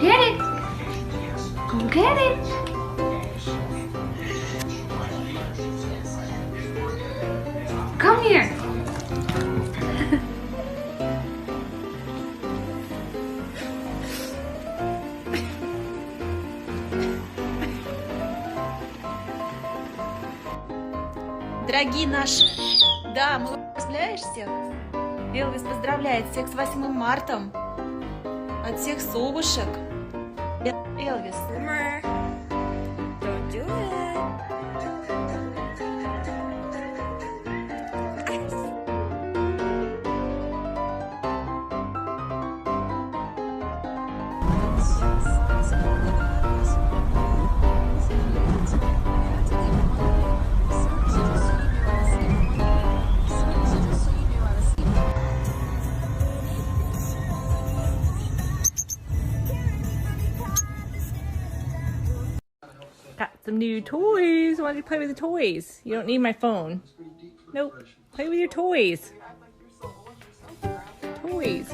Get it. Go get it. Come here. Дорогие наши, да, мы поздравляешь всех. Элвис поздравляет всех с 8 марта. От всех совушек. Элвис. Don't do it. Got some new toys. Why don't you play with the toys? You don't need my phone. Nope. Play with your toys. Toys.